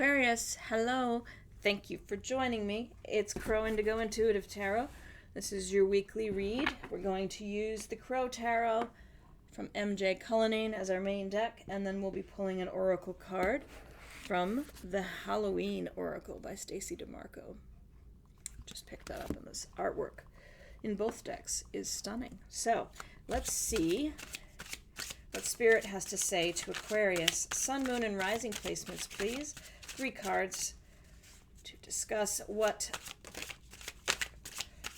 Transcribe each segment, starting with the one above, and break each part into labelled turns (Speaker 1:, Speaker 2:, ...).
Speaker 1: Aquarius, hello. Thank you for joining me. It's Crow Indigo Intuitive Tarot. This is your weekly read. We're going to use the Crow Tarot from MJ Cullinane as our main deck, and then we'll be pulling an oracle card from the Halloween Oracle by Stacey DeMarco. Just picked that up, and this artwork in both decks is stunning. So let's see what Spirit has to say to Aquarius. Sun, Moon, and Rising placements, please. 3 cards to discuss what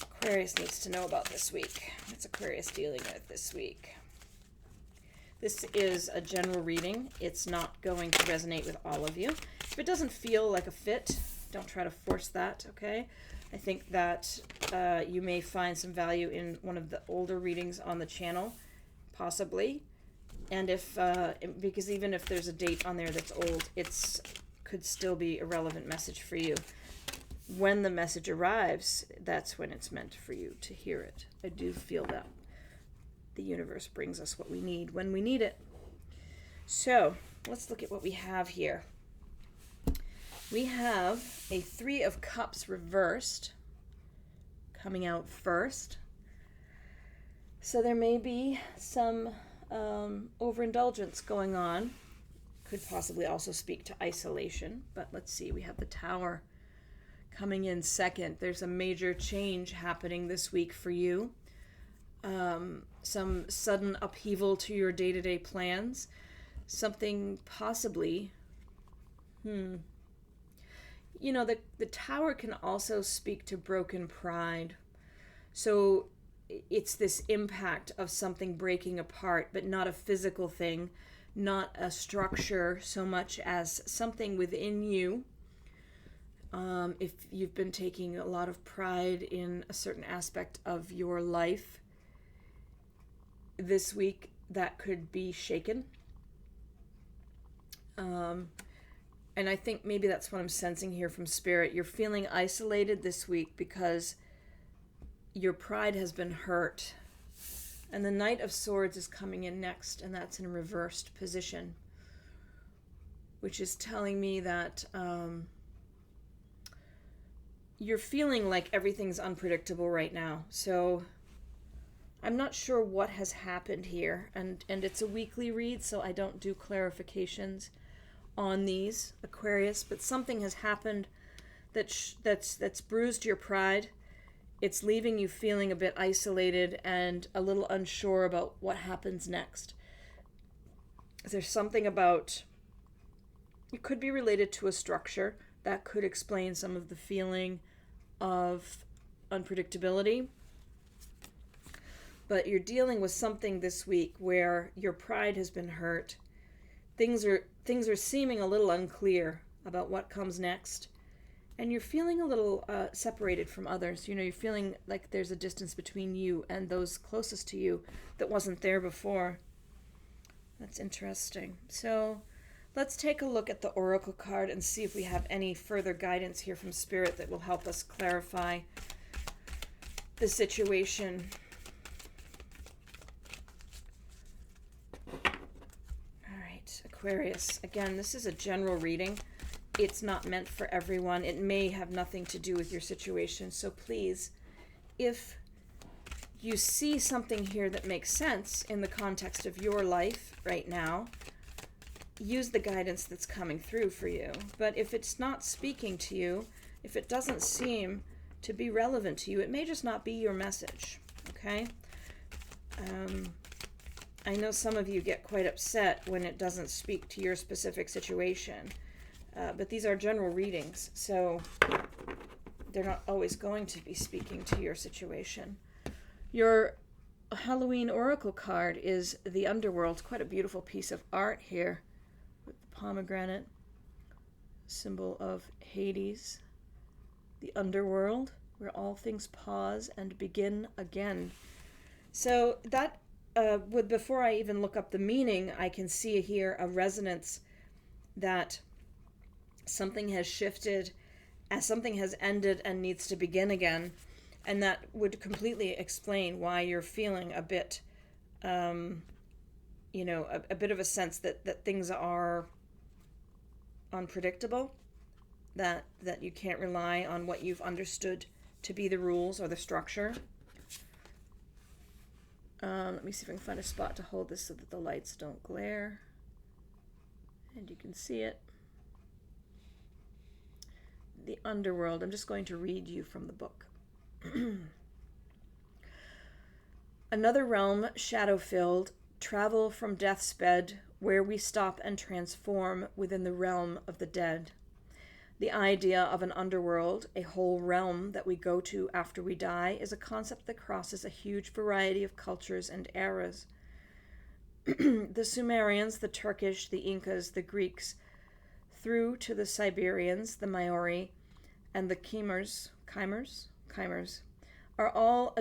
Speaker 1: Aquarius needs to know about this week. What's Aquarius dealing with this week? This is a general reading. It's not going to resonate with all of you. If it doesn't feel like a fit, don't try to force that, okay? I think that you may find some value in one of the older readings on the channel, possibly. And if, because even if there's a date on there that's old, it's could still be a relevant message for you. When the message arrives, that's when it's meant for you to hear it. I do feel that the universe brings us what we need when we need it. So let's look at what we have here. We have a 3 of Cups reversed coming out first. So there may be some overindulgence going on. Could possibly also speak to isolation, but let's see. We have the Tower coming in second. There's a major change happening this week for you. Some sudden upheaval to your day-to-day plans. Something possibly, you know, the Tower can also speak to broken pride. So it's this impact of something breaking apart, but not a physical thing, not a structure so much as something within you. If you've been taking a lot of pride in a certain aspect of your life, this week that could be shaken. And I think maybe that's what I'm sensing here from Spirit. You're feeling isolated this week because your pride has been hurt. And the Knight of Swords is coming in next, and that's in reversed position, which is telling me that you're feeling like everything's unpredictable right now. So I'm not sure what has happened here, and it's a weekly read, so I don't do clarifications on these, Aquarius, but something has happened that's bruised your pride. It's leaving you feeling a bit isolated and a little unsure about what happens next. There's something about, it could be related to a structure that could explain some of the feeling of unpredictability. But you're dealing with something this week where your pride has been hurt. Things are seeming a little unclear about what comes next. And you're feeling a little separated from others. You know, you're feeling like there's a distance between you and those closest to you that wasn't there before. That's interesting. So let's take a look at the Oracle card and see if we have any further guidance here from Spirit that will help us clarify the situation. All right, Aquarius. Again, this is a general reading. It's not meant for everyone. It may have nothing to do with your situation. So please, if you see something here that makes sense in the context of your life right now, use the guidance that's coming through for you. But if it's not speaking to you, if it doesn't seem to be relevant to you, it may just not be your message, okay? I know some of you get quite upset when it doesn't speak to your specific situation. But these are general readings, so they're not always going to be speaking to your situation. Your Halloween Oracle card is the Underworld. Quite a beautiful piece of art here with the pomegranate, symbol of Hades, the Underworld, where all things pause and begin again. So that, before I even look up the meaning, I can see here a resonance that something has shifted, as something has ended and needs to begin again, and that would completely explain why you're feeling a bit, a bit of a sense that things are unpredictable. that you can't rely on what you've understood to be the rules or the structure. Let me see if I can find a spot to hold this so that the lights don't glare. And you can see it. The underworld. I'm just going to read you from the book. Another realm, shadow-filled, travel from death's bed, where we stop and transform within the realm of the dead. The idea of an underworld, a whole realm that we go to after we die, is a concept that crosses a huge variety of cultures and eras. The Sumerians, the Turkish, the Incas, the Greeks, through to the Siberians, the Maori, and the Khmers, are all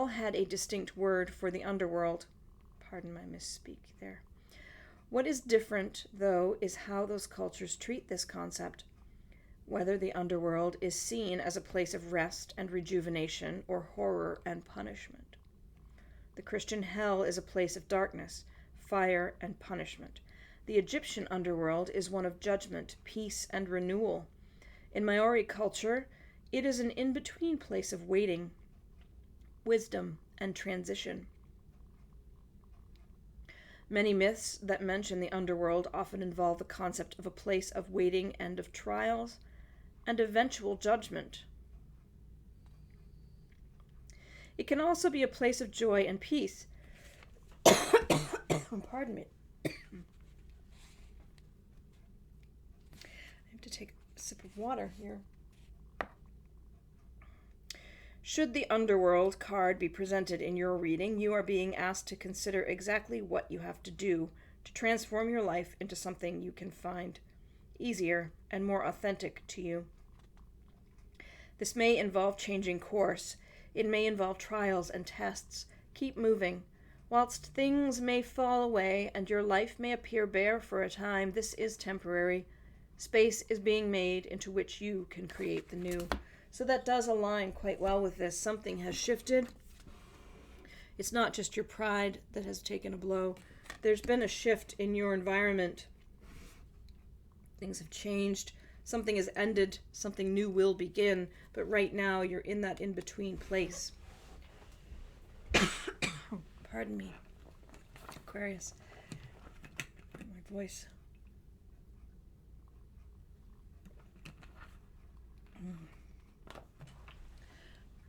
Speaker 1: had a distinct word for the underworld. Pardon my misspeak there. What is different, though, is how those cultures treat this concept, whether the underworld is seen as a place of rest and rejuvenation or horror and punishment. The Christian hell is a place of darkness, fire, and punishment. The Egyptian underworld is one of judgment, peace, and renewal. In Maori culture, it is an in-between place of waiting, wisdom, and transition. Many myths that mention the underworld often involve the concept of a place of waiting and of trials and eventual judgment. It can also be a place of joy and peace. Pardon me. I have to take a sip of water here. Should the Underworld card be presented in your reading, you are being asked to consider exactly what you have to do to transform your life into something you can find easier and more authentic to you. This may involve changing course. It may involve trials and tests. Keep moving. Whilst things may fall away and your life may appear bare for a time, this is temporary. Space is being made into which you can create the new. So that does align quite well with this. Something has shifted. It's not just your pride that has taken a blow. There's been a shift in your environment. Things have changed. Something has ended. Something new will begin. But right now, you're in that in-between place. Pardon me, Aquarius. My voice.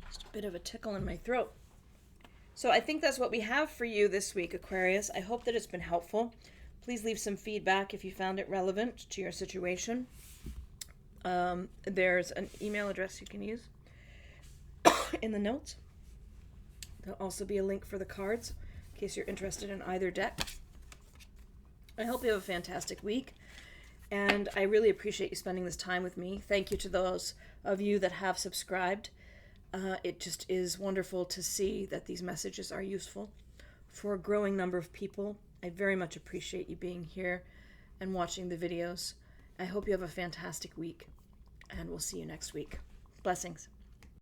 Speaker 1: Just a bit of a tickle in my throat. So I think that's what we have for you this week, Aquarius. I hope that it's been helpful. Please leave some feedback if you found it relevant to your situation. There's an email address you can use in the notes. There'll also be a link for the cards in case you're interested in either deck. I hope you have a fantastic week, and I really appreciate you spending this time with me. Thank you to those of you that have subscribed. It just is wonderful to see that these messages are useful for a growing number of people. I very much appreciate you being here and watching the videos. I hope you have a fantastic week, and we'll see you next week. Blessings.